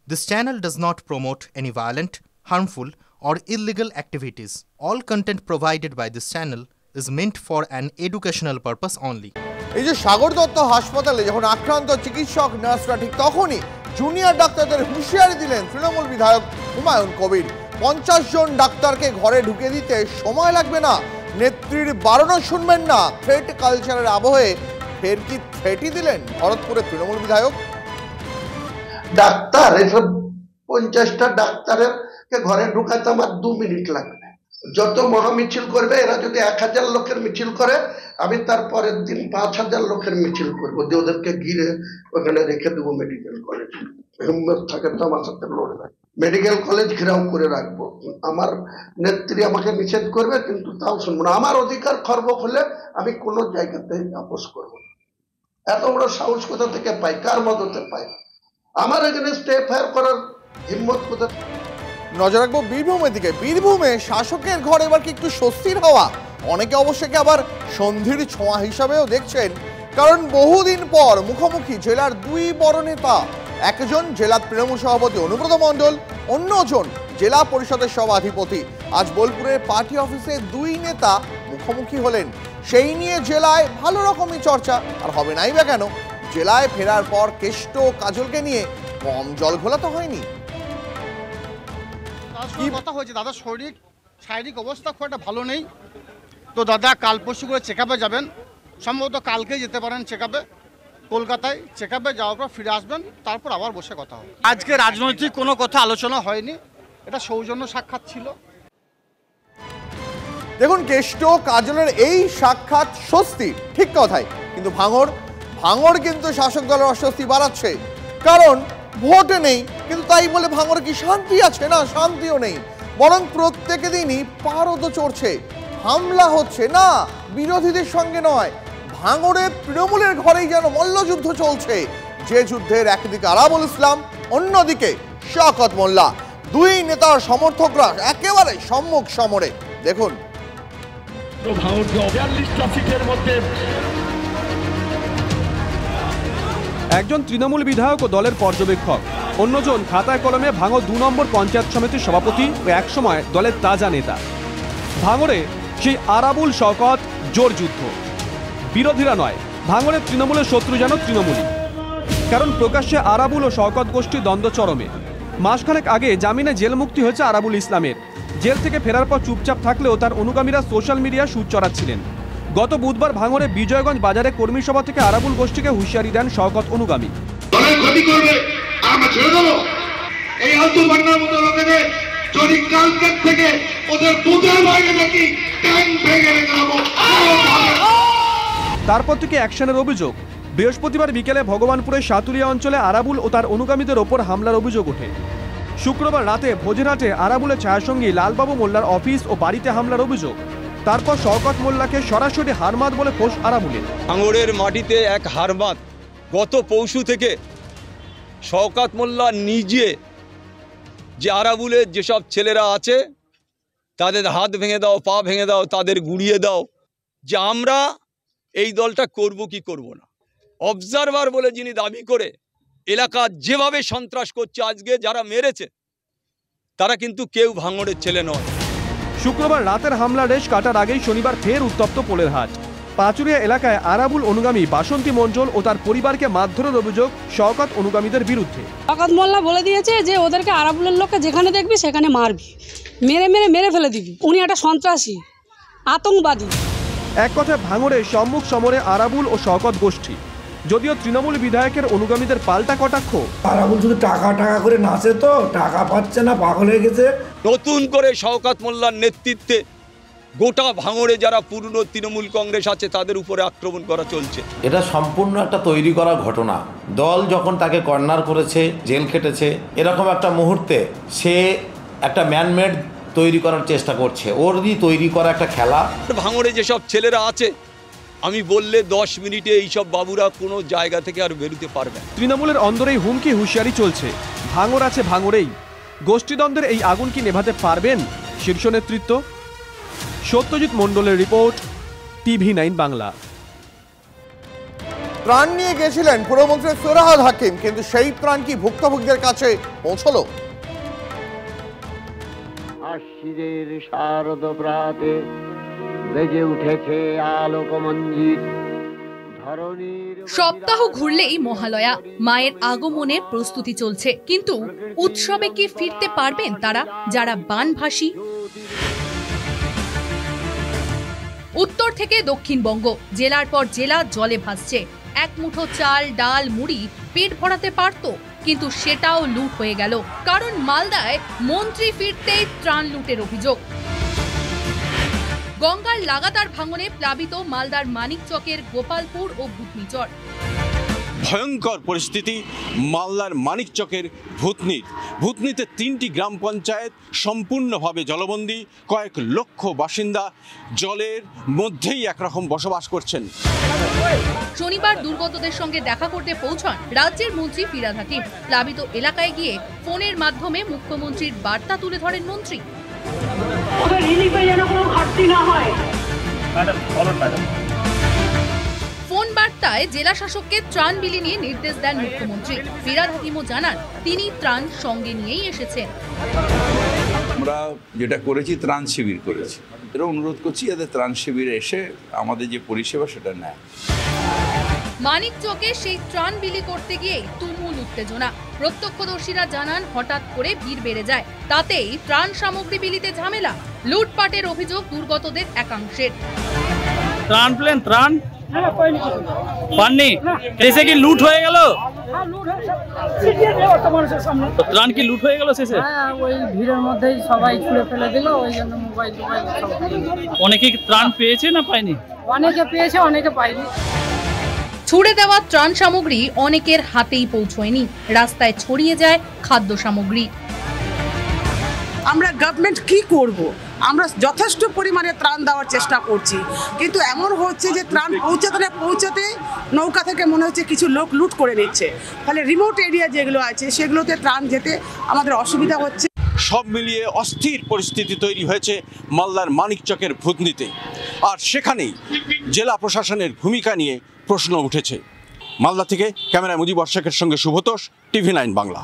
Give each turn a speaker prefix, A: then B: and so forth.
A: This channel does not promote any violent, harmful, or illegal activities. All content provided by this channel is meant for an educational purpose only.
B: এই যে সাগর দত্ত হাসপাতালে যখন আক্রান্ত চিকিৎসক নার্সরা ঠিক তখনই জুনিয়র ডাক্তারদের হুঁশিয়ারি দিলেন তৃণমূল বিধায়ক হুমায়ুন কবির। 50 জন ডাক্তারকে ঘরে ঢুকে দিতে সময় লাগবে না, নেত্রীর বারণও শুনবেন না। থ্রেট কালচারের আবহে ফের কি থ্রেটই দিলেন ভরতপুরের তৃণমূল বিধায়ক?
C: ডাক্তার এসব 50টা ডাক্তারের ঘরে ঢুকাতে আমার 2 মিনিট লাগবে। যত মহামিছিল করবে এরা যদি 1000 লোকের মিছিল করে, আমি তার পরের দিন 5000 লোকের মিছিল করবো, যে ওদেরকে ঘিরে ওখানে রেখে দেবো মেডিকেল কলেজ। হিম্মত থাকে তো আমার সাথে লড়বে, মেডিকেল কলেজ ঘেরাও করে রাখবো। আমার নেত্রী আমাকে নিষেধ করবে, কিন্তু তাও শুনবো না। আমার অধিকার খর্ব হলে আমি কোনো জায়গাতে আপোষ করবো না। এত বড় সাহস কোথা থেকে পাই, কার মদতে পাই? আমার এগেনস্টে এফআইআর করার হিম্মত কোথা?
B: নজর রাখবো বীরভূমের দিকে। বীরভূমে শাসকের ঘর এবার কি একটু স্বস্তির হওয়া? অনেকে অবশ্যই আবার সন্ধির ছোঁয়া হিসাবেও দেখছেন, কারণ বহুদিন পর মুখোমুখি জেলার 2 বড় নেতা। একজন জেলা তৃণমূল সভাপতি অনুব্রত মণ্ডল, অন্যজন জেলা পরিষদের সভাধিপতি। আজ বোলপুরের পার্টি অফিসে 2 নেতা মুখোমুখি হলেন। সেই নিয়ে জেলায় ভালো রকমই চর্চা, আর হবে নাই বা কেন। জেলায় ফেরার পর কেষ্ট কাজলকে নিয়ে কম জল ঘোলা তো হয়নি।
D: কি কথা হয়েছে, দাদা শারীরিক অবস্থা খুব একটা ভালো নেই, তো দাদা কাল পরশু করে চেক আপে যাবেন। সম্ভবত কালকেই যেতে পারেন চেক আপে, কলকাতায় চেক আপে যাওয়ার পর ফিরে আসবেন, তারপর আবার বসে কথা হবে। আজকে রাজনৈতিক কোনো কথা আলোচনা হয়নি, এটা সৌজন্য সাক্ষাৎ ছিল।
B: দেখুন, কেষ্ট কাজলের এই সাক্ষাৎ স্বস্তি, ঠিক কথাই, কিন্তু ভাঙড় কিন্তু শাসক দলের অস্বস্তি বাড়াচ্ছে। কারণ ভোটে নেই, কিন্তু তাই বলে ভাঙড়ে কি শান্তি আছে? না, শান্তিও নেই, বরং প্রত্যেক দিনই পারদ চড়ছে, হামলা হচ্ছে। না, বিরোধীদের সঙ্গে নয়, ভাঙড়ের তৃণমূলের ঘরেই যেন মল্লযুদ্ধ চলছে। যে যুদ্ধের একদিকে আরাবুল ইসলাম, অন্যদিকে শওকত মোল্লা। 2 নেতার সমর্থকরা একেবারে সম্মুখ সমরে। দেখুন,
E: একজন তৃণমূল বিধায়ক ও দলের পর্যবেক্ষক, অন্যজন খাতায় কলমে ভাঙড় 2 নম্বর পঞ্চায়েত সমিতির সভাপতি ও একসময় দলের তাজা নেতা। ভাঙড়ে সেই আরাবুল শওকত জোর যুদ্ধ। বিরোধীরা নয়, ভাঙড়ের তৃণমূলের শত্রু যেন তৃণমূলই। কারণ প্রকাশ্যে আরাবুল ও শওকত গোষ্ঠী দ্বন্দ্ব চরমে। মাসখানেক আগে জামিনে জেল মুক্তি হয়েছে আরাবুল ইসলামের। জেল থেকে ফেরার পর চুপচাপ থাকলেও তার অনুগামীরা সোশ্যাল মিডিয়া সুর চড়াচ্ছিলেন। গত বুধবার ভাঙড়ে বিজয়গঞ্জ বাজারে কর্মী সভা থেকে আরাবুল গোষ্ঠীকে হুঁশিয়ারি দেন শওকত অনুগামী। তারপর থেকে অ্যাকশনের অভিযোগ। বৃহস্পতিবার বিকেলে ভগবানপুরের সাতুলিয়া অঞ্চলে আরাবুল ও তার অনুগামীদের ওপর হামলার অভিযোগ ওঠে। শুক্রবার রাতে ভোজেরহাটে আরাবুলের ছায়াসঙ্গী লালবাবু মোল্লার অফিস ও বাড়িতে হামলার অভিযোগ। তারপর শওকত মোল্লাকে সরাসরি হারমাত বলে ফোঁস আরাবুলের।
F: ভাঙড়ের মাটিতে এক হারমাত। গত পরশু থেকে শওকত মোল্লা নিজে যে আরাবুলের যেসব ছেলেরা আছে তাদের হাত ভেঙে দাও, পা ভেঙে দাও, তাদের গুড়িয়ে দাও, যে আমরা এই দলটা করব কি করব না। অবজারভার বলে যিনি দাবি করে এলাকা যেভাবে সন্ত্রাস করছে, আজকে যারা মেরেছে তারা কিন্তু কেউ ভাঙড়ের ছেলে নয়।
E: শুক্রবার রাতের হামলা রেশ কাটার আগেই শনিবার ফের উত্তপ্ত পোলেরহাট। পাচুরিয়া এলাকায় আরাবুল অনুগামী বাসন্তী মণ্ডল ও তার পরিবারকে মারধরের অভিযোগ শওকত অনুগামীদের বিরুদ্ধে।
G: শওকত মোল্লা বলে দিয়েছে যে ওদেরকে আরাবুলের লোককে যেখানে দেখবি সেখানে মারবি, মেরে ফেলে দিবি। উনি একটা সন্ত্রাসী, আতঙ্কবাদী।
E: এক কথায় ভাঙড়ে সম্মুখ সমরে আরাবুল ও শওকত গোষ্ঠী। যদিও তৃণমূল বিধায়কের অনুগামীদের পাল্টা কটাক্ষ।
H: আরাবুল শুধু টাকা করে নাচে, তো টাকা পাচ্ছে না, পাগল হয়ে গেছে।
F: নতুন করে শওকত মোল্লার নেতৃত্বে গোটা ভাঙড়ে যারা পুরনো তৃণমূল কংগ্রেস আছে তাদের উপরে আক্রমণ করা চলছে।
I: এটা সম্পূর্ণ একটা তৈরি করা ঘটনা। দল যখন তাকে কর্নার করেছে, জেল খেটেছে, এরকম একটা মুহূর্তে সে একটা ম্যানমেড তৈরি করার চেষ্টা করছে। ওরই তৈরি করা একটা খেলা।
F: ভাঙড়ে যেসব ছেলেরা আছে, আমি বললে 10 মিনিটে এইসব বাবুরা কোনো জায়গা থেকে আর বেরোতে পারবে না।
E: তৃণমূলের অন্দরেই হুমকি হুঁশিয়ারি চলছে। ভাঙড় আছে ভাঙড়েই। গোষ্ঠীদ্বন্দ্বের এই আগুন কি নেভাতে পারবেন শীর্ষ নেতৃত্ব? সত্যজিৎ মণ্ডলের রিপোর্ট, TV9 বাংলা।
B: ত্রাণ নিয়ে গেছিলেন পুরমন্ত্রী ফেরাহাদ হাকিম, কিন্তু সেই ত্রাণ কি ভুক্তভোগীদের কাছে পৌঁছলো?
J: আশ্বিনের শারদ প্রাতে বেজে উঠেছে আলোকমঞ্জিত।
K: সপ্তাহ ঘুরলেই মহালয়া, মায়ের আগমনের প্রস্তুতি চলছে, কিন্তু উৎসবে কি ফিরতে পারবেন তারা যারা বানভাসী? উত্তর থেকে দক্ষিণবঙ্গ, জেলার পর জেলা জলে ভাসছে। এক মুঠো চাল, ডাল, মুড়ি পেট ভরাতে পারত, কিন্তু সেটাও লুট হয়ে গেল। কারণ মালদায় মন্ত্রী ফিরতেই ত্রাণ লুটের অভিযোগ। গঙ্গার লাগাতার ভাঙনে প্লাবিত মালদার মানিকচকের গোপালপুর ও ভূতনিচর।
L: ভয়ঙ্কর পরিস্থিতি মালদার মানিকচকের ভূতনিতে 3টি গ্রাম পঞ্চায়েত সম্পূর্ণভাবে জলবন্দী। কয়েক লক্ষ বাসিন্দা জলের মধ্যেই একরকম বসবাস করছেন।
K: শনিবার দুর্গতদের সঙ্গে দেখা করতে পৌঁছান রাজ্যের মন্ত্রী ফিরহাদ হাকিম। প্লাবিত এলাকায় গিয়ে ফোনের মাধ্যমে মুখ্যমন্ত্রীর বার্তা তুলে ধরেন মন্ত্রী। ফোন বার্তায় জেলা শাসককে ত্রাণ বিলি নিয়ে নির্দেশ দেন মুখ্যমন্ত্রী। ফিরহাদ হাকিমও জানান তিনি ত্রাণ সঙ্গে নিয়েই এসেছেন।
M: আমরা যেটা করেছি ত্রাণ শিবির করেছি, এরা অনুরোধ করছি যাতে ত্রাণ শিবিরে এসে আমাদের যে পরিষেবা সেটা নেয়।
K: মানিকচকে সেই ত্রাণ বিলি করতে গিয়ে তুমুল উত্তেজনা। প্রত্যক্ষদর্শীরা জানান হঠাৎ করে ভিড় বেড়ে যায়, তাতেই ত্রাণ সামগ্রী বিলিতে ঝামেলা। লুটপাটের অভিযোগ দুর্গতদের একাংশের।
N: ত্রাণ প্লেন ত্রাণ পাননি, এসে কি লুট হয়ে গেল? ত্রাণ কি লুট হয়ে গেল শেষে?
O: ওই ভিড়ের মধ্যেই সবাই ছুঁড়ে ফেলে দিল, ওই জন্য মোবাইল।
N: অনেকে ত্রাণ পেয়েছে না পায়নি?
O: অনেকে পেয়েছে, অনেকে পায়নি।
K: ছুড়ে দেওয়া ত্রাণ সামগ্রী অনেকের হাতেই পৌঁছয়নি, রাস্তায় ছড়িয়ে যায় খাদ্য সামগ্রী।
P: আমরা গভর্নমেন্ট কি করব? আমরা যথেষ্ট পরিমাণে ত্রাণ দেওয়ার চেষ্টা করছি, কিন্তু এমন হচ্ছে যে ত্রাণ পৌঁছাতে নৌকা থেকে মনে হচ্ছে কিছু লোক লুট করে নিচ্ছে, ফলে রিমোট এরিয়া যেগুলো আছে সেগুলোতে ত্রাণ যেতে আমাদের অসুবিধা হচ্ছে।
L: সব মিলিয়ে অস্থির পরিস্থিতি তৈরি হয়েছে মালদার মানিকচকের ভূতনিতে, আর সেখানেই জেলা প্রশাসনের ভূমিকা নিয়ে প্রশ্ন উঠেছে। মালদা থেকে ক্যামেরায় মুজিবর শেখের সঙ্গে শুভতোষ, TV9 বাংলা।